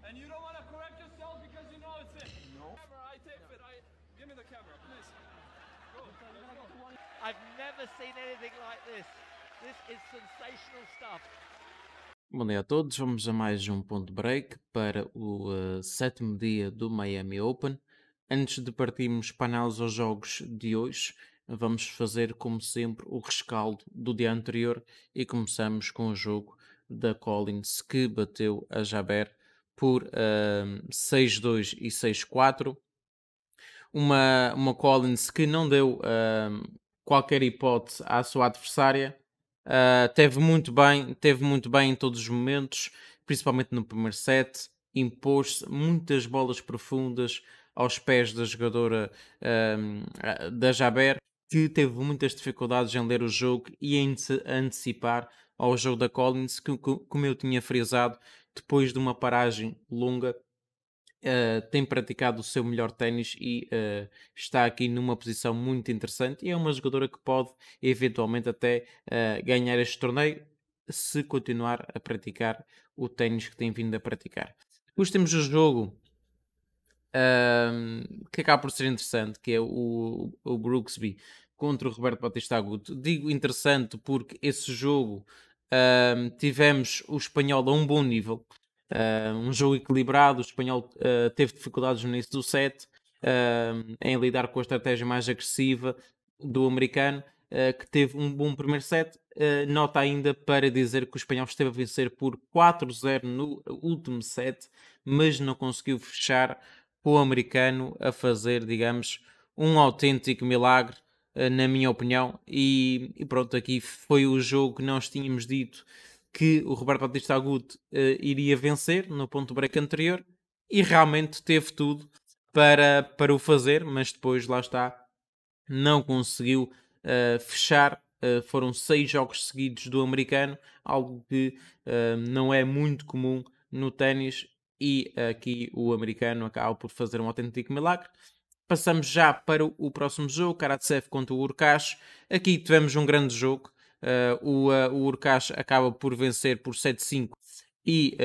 And you don't want to correct yourself because you know it's it. No. I take it. Give me the camera, please. Go. I've never seen anything like this. This is sensational stuff. Bom dia a todos, vamos a mais um ponto break para o sétimo dia do Miami Open. Antes de partirmos para a análise aos jogos de hoje, vamos fazer como sempre o rescaldo do dia anterior e começamos com o jogo da Collins que bateu a Jabber por 6-2 e 6-4. Uma Collins que não deu qualquer hipótese à sua adversária. Teve muito bem em todos os momentos, principalmente no primeiro set, impôs-se muitas bolas profundas aos pés da jogadora da Jabber, que teve muitas dificuldades em ler o jogo e em antecipar ao jogo da Collins, que como eu tinha frisado, depois de uma paragem longa, tem praticado o seu melhor ténis e está aqui numa posição muito interessante e é uma jogadora que pode eventualmente até ganhar este torneio se continuar a praticar o ténis que tem vindo a praticar. Depois temos o jogo que acaba por ser interessante, que é o Brooksby contra o Roberto Bautista Agut. Digo interessante porque esse jogo tivemos o espanhol a um bom nível. Um jogo equilibrado, o espanhol teve dificuldades no início do set em lidar com a estratégia mais agressiva do americano, que teve um bom primeiro set. Nota ainda para dizer que o espanhol esteve a vencer por 4-0 no último set, mas não conseguiu fechar com o americano a fazer, digamos, um autêntico milagre, na minha opinião. E pronto, aqui foi o jogo que nós tínhamos dito que o Roberto Bautista Agut iria vencer no ponto break anterior e realmente teve tudo para o fazer, mas depois, lá está, não conseguiu fechar. Foram 6 jogos seguidos do americano, algo que não é muito comum no ténis, e aqui o americano acaba por fazer um autêntico milagre. Passamos já para o próximo jogo, Karatsev contra o Hurkacz. Aqui tivemos um grande jogo. O Hurkacz acaba por vencer por 7-5 e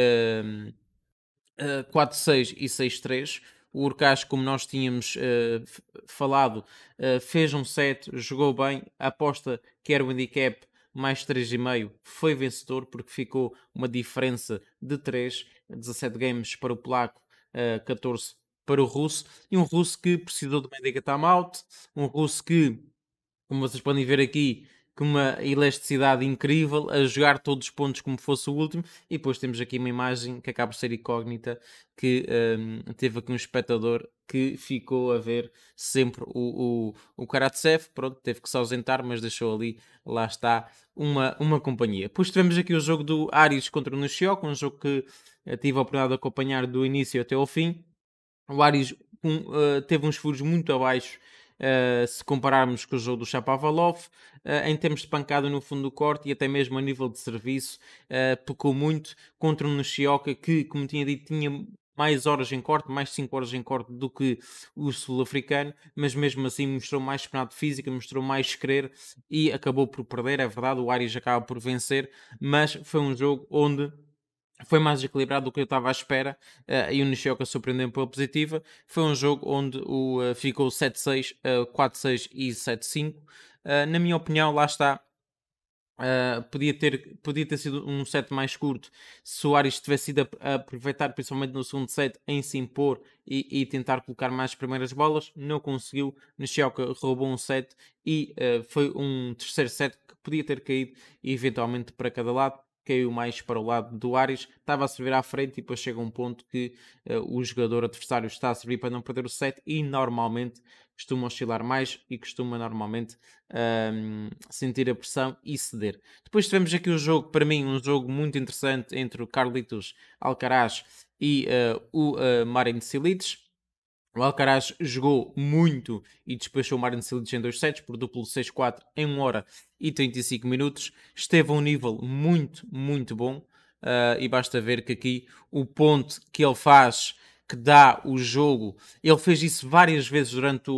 4-6 e 6-3. O Hurkacz, como nós tínhamos falado, fez um set, jogou bem. A aposta que era o handicap mais 3,5 foi vencedor, porque ficou uma diferença de 3, 17 games para o polaco, 14 para o russo, e um russo que precisou de uma handicap timeout, um russo que, como vocês podem ver aqui, com uma elasticidade incrível, a jogar todos os pontos como fosse o último. E depois temos aqui uma imagem que acaba por ser incógnita, que teve aqui um espectador que ficou a ver sempre o Karatsev. Pronto, teve que se ausentar, mas deixou ali, lá está, uma companhia. Depois tivemos aqui o jogo do Aris contra o Nishioka, um jogo que tive a oportunidade de acompanhar do início até ao fim. O Aris teve uns furos muito abaixo, se compararmos com o jogo do Shapovalov, em termos de pancada no fundo do corte e até mesmo a nível de serviço, pecou muito contra um Nishioka que, como tinha dito, tinha mais horas em corte, mais 5 horas em corte do que o sul-africano, mas mesmo assim mostrou mais espinado física, mostrou mais querer e acabou por perder. É verdade, o Aris acaba por vencer, mas foi um jogo onde foi mais equilibrado do que eu estava à espera, e o Nishioka surpreendeu pela positiva. Foi um jogo onde ficou 7-6, 4-6 e 7-5. Na minha opinião, lá está. Podia ter sido um set mais curto se o Aris tivesse ido a aproveitar, principalmente no segundo set, em se impor e tentar colocar mais primeiras bolas. Não conseguiu. Nishioka roubou um set e foi um terceiro set que podia ter caído eventualmente para cada lado. Caiu mais para o lado do Aris, estava a servir à frente e depois chega um ponto que o jogador adversário está a servir para não perder o set e normalmente costuma oscilar mais e costuma normalmente sentir a pressão e ceder. Depois tivemos aqui o jogo, para mim, um jogo muito interessante entre o Carlitos Alcaraz e o Marin Cilic. O Alcaraz jogou muito e despachou o Marin Cilic em 2 sets por duplo 6-4 em 1 hora e 35 minutos. Esteve a um nível muito, muito bom. E basta ver que aqui o ponto que ele faz, que dá o jogo, ele fez isso várias vezes durante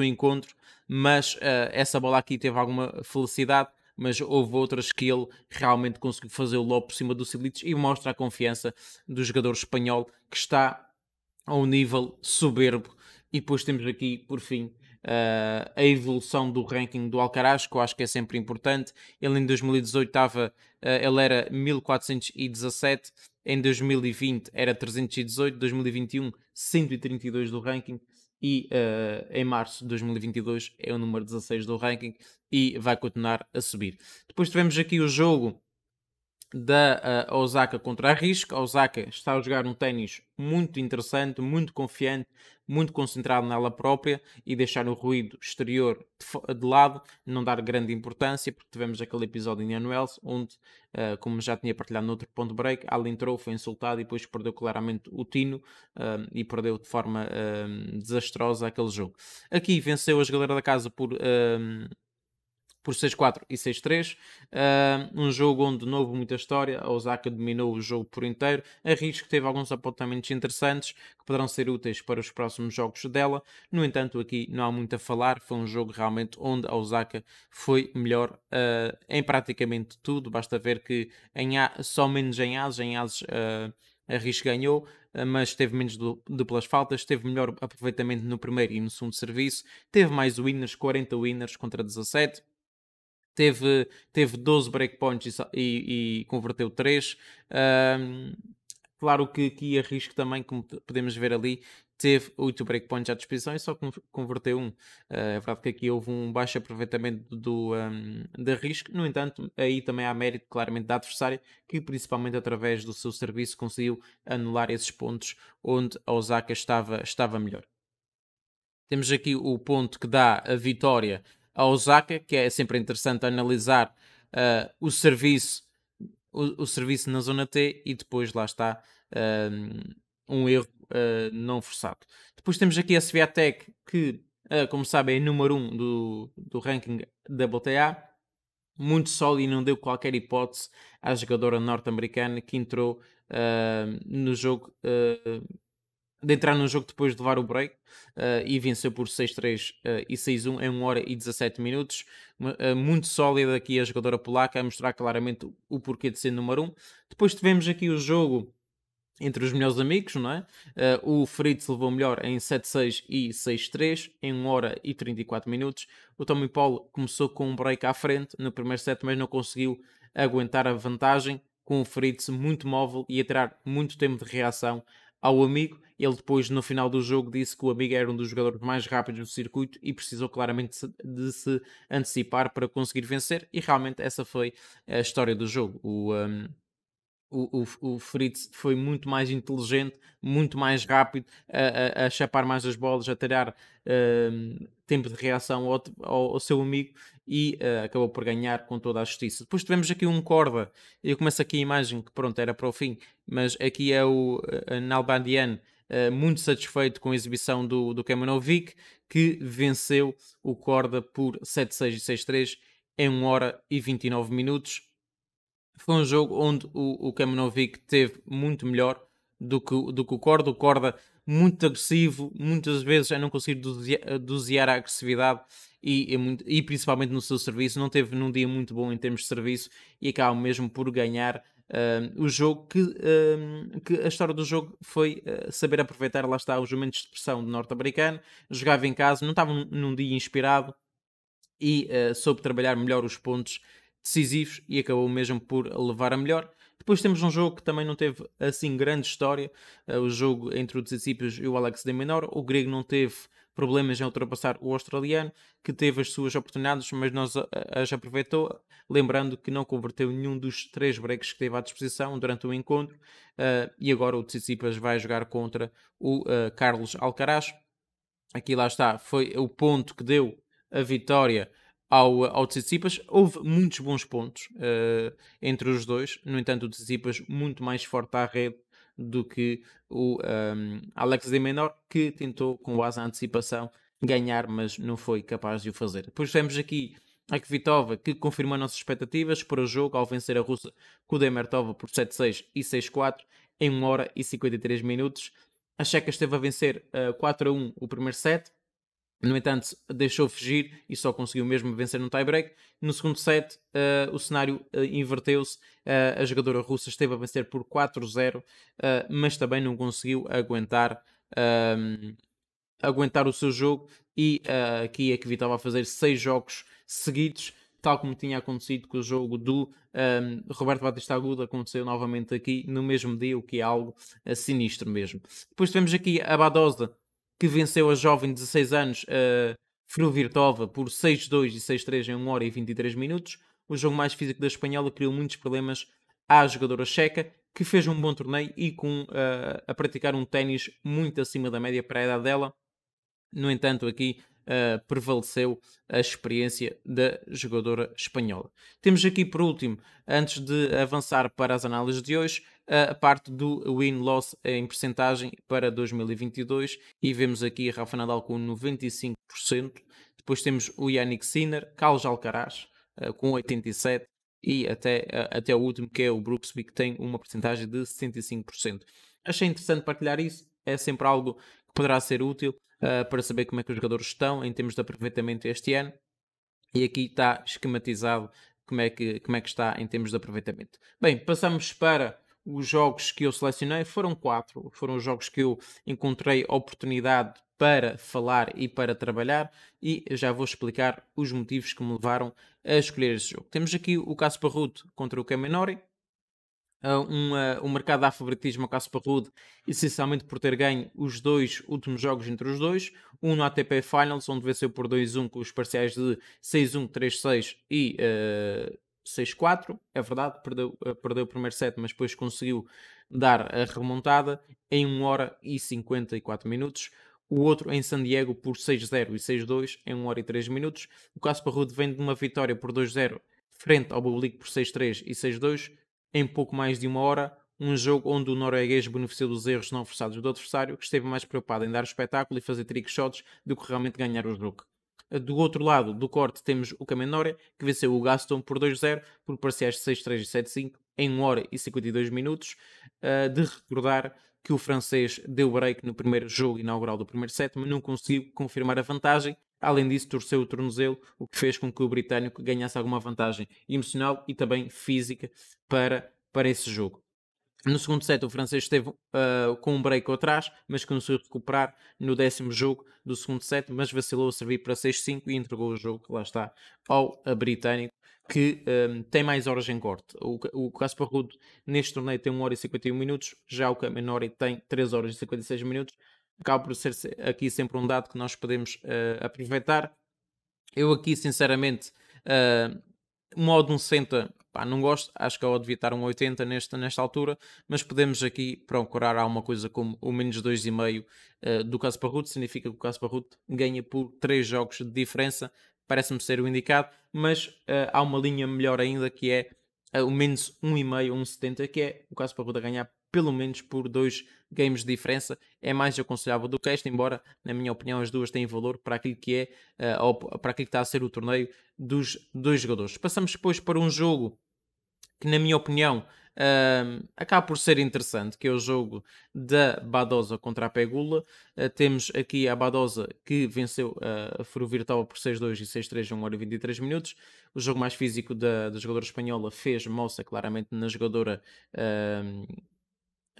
o encontro, mas essa bola aqui teve alguma felicidade. mas houve outras que ele realmente conseguiu fazer o lob por cima do Silic e mostra a confiança do jogador espanhol que está a um nível soberbo. E depois temos aqui, por fim, a evolução do ranking do Alcaraz, que eu acho que é sempre importante. Ele em 2018 ele era 1417, em 2020 era 318, 2021 132 do ranking e em março de 2022 é o número 16 do ranking e vai continuar a subir. Depois tivemos aqui o jogo da Osaka contra a Risk. A Osaka está a jogar um ténis muito interessante, muito confiante, muito concentrado nela própria e deixar o ruído exterior de lado, não dar grande importância, porque tivemos aquele episódio em Indian Wells, onde, como já tinha partilhado no outro ponto break, ela entrou, foi insultada e depois perdeu claramente o tino e perdeu de forma desastrosa aquele jogo. Aqui venceu a galera da casa por 6-4 e 6-3. Um jogo onde não houve muita história. A Osaka dominou o jogo por inteiro. A Risk teve alguns apontamentos interessantes que poderão ser úteis para os próximos jogos dela. No entanto, aqui não há muito a falar. Foi um jogo realmente onde a Osaka foi melhor em praticamente tudo. Basta ver que só menos em ases a Risk ganhou, mas teve menos duplas faltas, teve melhor aproveitamento no primeiro e no segundo serviço, teve mais winners, 40 winners contra 17. Teve 12 breakpoints e converteu 3. Claro que aqui a Risk também, como podemos ver ali, teve 8 breakpoints à disposição e só converteu 1. É verdade que aqui houve um baixo aproveitamento da Risk. No entanto, aí também há mérito claramente da adversária, que principalmente através do seu serviço conseguiu anular esses pontos onde a Osaka estava melhor. Temos aqui o ponto que dá a vitória a Osaka, que é sempre interessante analisar o serviço na zona T e depois lá está um erro não forçado. Depois temos aqui a Swiatek, que como sabem é número 1 do ranking WTA, muito sólido e não deu qualquer hipótese à jogadora norte-americana que entrou no jogo de entrar no jogo depois de levar o break e venceu por 6-3 e 6-1 em 1 hora e 17 minutos. Muito sólida aqui a jogadora polaca a mostrar claramente o porquê de ser número 1. Depois tivemos aqui o jogo entre os melhores amigos, não é? O Fritz levou melhor em 7-6 e 6-3 em 1 hora e 34 minutos. O Tommy Paul começou com um break à frente no primeiro set, mas não conseguiu aguentar a vantagem, com o Fritz muito móvel e a tirar muito tempo de reação ao amigo. Ele depois, no final do jogo, disse que o amigo era um dos jogadores mais rápidos do circuito e precisou claramente de se antecipar para conseguir vencer, e realmente essa foi a história do jogo. O Fritz foi muito mais inteligente, muito mais rápido, a chapar mais as bolas, a tirar tempo de reação ao seu amigo e acabou por ganhar com toda a justiça. Depois tivemos aqui um corda, eu começo aqui a imagem que pronto, era para o fim, mas aqui é o Nalbandian, muito satisfeito com a exibição do Kemanovic, que venceu o corda por 7-6 e 6-3 em 1 hora e 29 minutos. Foi um jogo onde o Kemanovic teve muito melhor do que o Korda. O Korda muito agressivo, muitas vezes a não conseguir dosear a agressividade e principalmente no seu serviço. Não teve num dia muito bom em termos de serviço e acaba mesmo por ganhar o jogo. Que a história do jogo foi saber aproveitar, lá está, os momentos de pressão do norte-americano. Jogava em casa, não estava num dia inspirado e soube trabalhar melhor os pontos decisivos e acabou mesmo por levar a melhor. Depois temos um jogo que também não teve assim grande história, o jogo entre o Tsitsipas e o Alex de Minaur. O grego não teve problemas em ultrapassar o australiano, que teve as suas oportunidades, mas não as aproveitou, lembrando que não converteu nenhum dos 3 breaks que teve à disposição durante o encontro, e agora o Tsitsipas vai jogar contra o Carlos Alcaraz. Aqui lá está, foi o ponto que deu a vitória ao Tsitsipas. Houve muitos bons pontos entre os dois. No entanto, o Tsitsipas muito mais forte à rede do que o Alex de Minaur, que tentou com base na antecipação ganhar, mas não foi capaz de o fazer. Depois temos aqui a Kvitova, que confirmou as nossas expectativas para o jogo ao vencer a russa Kudermetova por 7-6 e 6-4 em 1 hora e 53 minutos. A checa esteve a vencer 4-1 o primeiro set, No entanto, deixou fugir e só conseguiu mesmo vencer no tie-break. No segundo set, o cenário inverteu-se. A jogadora russa esteve a vencer por 4-0, mas também não conseguiu aguentar o seu jogo. E aqui a Kvi estava a fazer 6 jogos seguidos, tal como tinha acontecido com o jogo do Roberto Batista Agudo. Aconteceu novamente aqui no mesmo dia, o que é algo sinistro mesmo. Depois temos aqui a Badosa, que venceu a jovem de 16 anos, Fruvirtova, por 6-2 e 6-3 em 1 hora e 23 minutos. O jogo mais físico da espanhola criou muitos problemas à jogadora checa, que fez um bom torneio e a praticar um ténis muito acima da média para a idade dela. No entanto, aqui prevaleceu a experiência da jogadora espanhola. Temos aqui, por último, antes de avançar para as análises de hoje, a parte do win-loss em percentagem para 2022, e vemos aqui a Rafa Nadal com 95%, depois temos o Yannick Sinner, Carlos Alcaraz com 87%, e até o último, que é o Brooksby, que tem uma percentagem de 65%. Achei interessante partilhar isso, é sempre algo que poderá ser útil para saber como é que os jogadores estão em termos de aproveitamento este ano, e aqui está esquematizado como é que está em termos de aproveitamento. Bem, passamos para os jogos que eu selecionei. Foram 4, foram os jogos que eu encontrei oportunidade para falar e para trabalhar, e já vou explicar os motivos que me levaram a escolher esse jogo. Temos aqui o Casper Ruud contra o Cam Norrie. Um mercado dá favoritismo ao Casper Ruud, essencialmente por ter ganho os 2 últimos jogos entre os dois. Um no ATP Finals, onde venceu por 2-1 com os parciais de 6-1, 3-6 e 6-4. É verdade, perdeu o primeiro set, mas depois conseguiu dar a remontada em 1 hora e 54 minutos. O outro em San Diego por 6-0 e 6-2 em 1 hora e 3 minutos. O Casper Ruud vem de uma vitória por 2-0 frente ao Bublik por 6-3 e 6-2 em pouco mais de 1 hora. Um jogo onde o norueguês beneficiou dos erros não forçados do adversário, que esteve mais preocupado em dar espetáculo e fazer trick shots do que realmente ganhar o jogo. Do outro lado do corte temos o Cam Norrie, que venceu o Gaston por 2-0 por parciais de 6-3 e 7-5 em 1 hora e 52 minutos. De recordar que o francês deu break no primeiro jogo inaugural do primeiro set, mas não conseguiu confirmar a vantagem. Além disso, torceu o tornozelo, o que fez com que o britânico ganhasse alguma vantagem emocional e também física para esse jogo. No segundo set, o francês esteve com um break atrás, mas conseguiu recuperar no 10º jogo do segundo set, mas vacilou a servir para 6-5 e entregou o jogo, lá está, ao britânico, que tem mais horas em corte. O Casper Ruud neste torneio tem 1 hora e 51 minutos, já o Cam Norrie tem 3 horas e 56 minutos. Acaba por ser aqui sempre um dado que nós podemos aproveitar. Eu aqui, sinceramente, modo 1,60, não gosto. Acho que eu devia estar 1,80 nesta altura, mas podemos aqui procurar alguma coisa como o menos 2,5 do Casper Ruud. Significa que o Casper Ruud ganha por 3 jogos de diferença. Parece-me ser o indicado, mas há uma linha melhor ainda, que é o menos 1,5, 1,70, que é o Casper Ruud a ganhar pelo menos por 2 games de diferença. É mais aconselhável do que esta, embora, na minha opinião, as duas têm valor para aquilo que é, para aquilo que está a ser o torneio dos dois jogadores. Passamos depois para um jogo que, na minha opinião, acaba por ser interessante, que é o jogo da Badosa contra a Pegula. Temos aqui a Badosa, que venceu a Fruvirtova por 6-2 e 6-3 em 1 hora e 23 minutos. O jogo mais físico da jogadora espanhola fez moça claramente na jogadora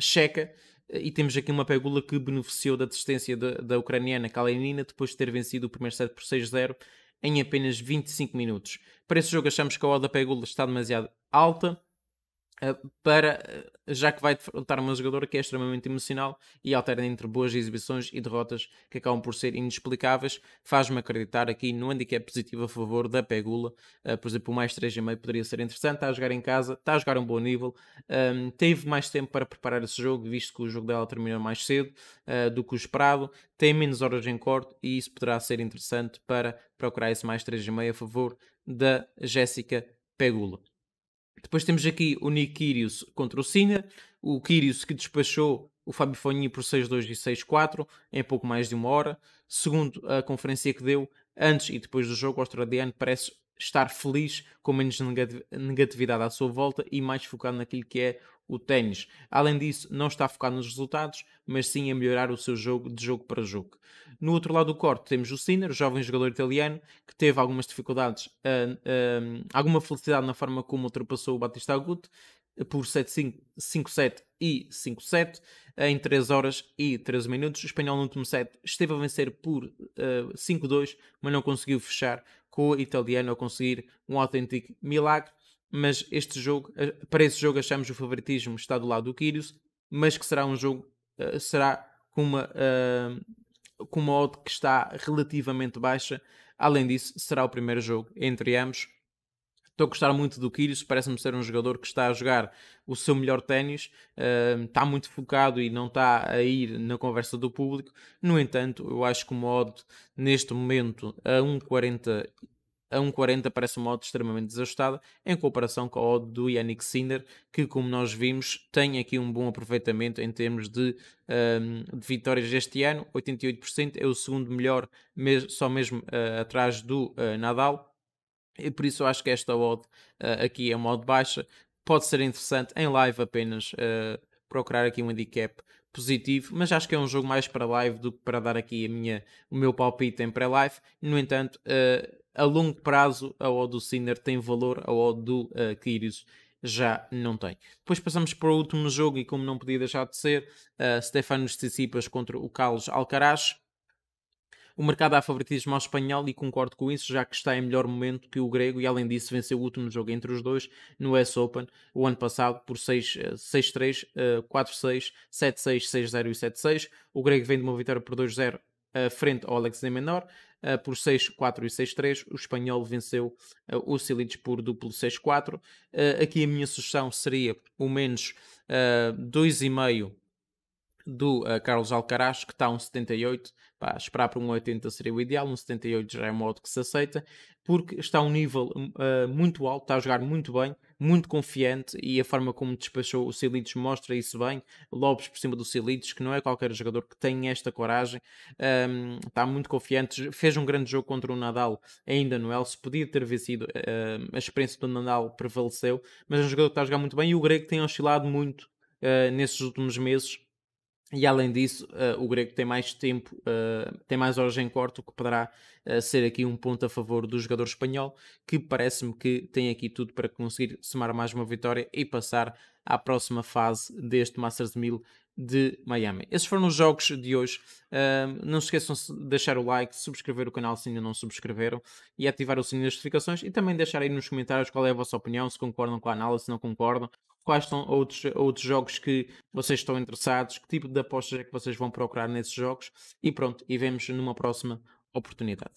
checa. E temos aqui uma Pegula que beneficiou da desistência da ucraniana Kalinina, depois de ter vencido o primeiro set por 6-0 em apenas 25 minutos. Para esse jogo achamos que a odd da Pegula está demasiado alta, já que vai defrontar uma jogadora que é extremamente emocional e alterna entre boas exibições e derrotas que acabam por ser inexplicáveis. Faz-me acreditar aqui no handicap positivo a favor da Pegula. Por exemplo, o mais 3,5 poderia ser interessante. Está a jogar em casa, está a jogar a um bom nível, teve mais tempo para preparar esse jogo, visto que o jogo dela terminou mais cedo do que o esperado, tem menos horas em corte, e isso poderá ser interessante para procurar esse mais 3,5 a favor da Jéssica Pegula. Depois temos aqui o Nick Kyrgios contra o Sinner. O Kyrgios, que despachou o Fabio Fognini por 6-2 e 6-4 em pouco mais de 1 hora. Segundo a conferência que deu, antes e depois do jogo, o australiano parece estar feliz, com menos negatividade à sua volta e mais focado naquilo que é o ténis. Além disso, não está focado nos resultados, mas sim a melhorar o seu jogo de jogo para jogo. No outro lado do corte temos o Sinner, o jovem jogador italiano, que teve algumas dificuldades, alguma felicidade na forma como ultrapassou o Bautista Agut por 7-5, 5-7 e 5-7 em 3 horas e 13 minutos. O espanhol no último set esteve a vencer por 5-2, mas não conseguiu fechar com o italiano a conseguir um autêntico milagre. Mas este jogo, para esse jogo achamos o favoritismo está do lado do Kyrgios, mas que será um jogo, será com uma odd que está relativamente baixa. Além disso, será o primeiro jogo entre ambos. Estou a gostar muito do Kyrgios, parece-me ser um jogador que está a jogar o seu melhor ténis, está muito focado e não está a ir na conversa do público. No entanto, eu acho que o odd neste momento a 1,40 parece uma odd extremamente desajustada em comparação com a odd do Jannik Sinner, que, como nós vimos, tem aqui um bom aproveitamento em termos de vitórias este ano. 88% é o segundo melhor, só mesmo atrás do Nadal. E por isso eu acho que esta odd aqui é uma odd baixa. Pode ser interessante em live apenas procurar aqui um handicap positivo, mas acho que é um jogo mais para live do que para dar aqui o meu palpite em pré-live. No entanto, a longo prazo a odd do Sinner tem valor, a odd do Kyrgios já não tem. Depois passamos para o último jogo e como não podia deixar de ser, Stefanos Tsitsipas contra o Carlos Alcaraz. O mercado dá favoritismo ao espanhol e concordo com isso, já que está em melhor momento que o grego e além disso venceu o último jogo entre os dois no US Open o ano passado por 6-3, 4-6, 7-6, 6-0 e 7-6. O grego vem de uma vitória por 2-0 frente ao Alex de Menor por 6-4 e 6-3. O espanhol venceu o Cilic por duplo 6-4. Aqui a minha sugestão seria o menos 2,5 do Carlos Alcaraz, que está a 1,78. Esperar por um 80 seria o ideal, um 78 já é um modo que se aceita, porque está a um nível muito alto, está a jogar muito bem, muito confiante, e a forma como despachou o Cilic mostra isso bem. Lobes por cima do Cilic, que não é qualquer jogador que tem esta coragem, está muito confiante, fez um grande jogo contra o Nadal ainda no Els, podia ter vencido, a experiência do Nadal prevaleceu, mas é um jogador que está a jogar muito bem, e o grego tem oscilado muito nesses últimos meses. E além disso, o grego tem mais tempo, tem mais horas em corte, o que poderá ser aqui um ponto a favor do jogador espanhol, que parece-me que tem aqui tudo para conseguir somar mais uma vitória e passar à próxima fase deste Masters 1000 de Miami. Esses foram os jogos de hoje. Não se esqueçam de deixar o like, subscrever o canal se ainda não subscreveram e ativar o sininho das notificações e também deixar aí nos comentários qual é a vossa opinião, se concordam com a análise, se não concordam. Quais são outros jogos que vocês estão interessados? Que tipo de apostas é que vocês vão procurar nesses jogos? E pronto, e vemos numa próxima oportunidade.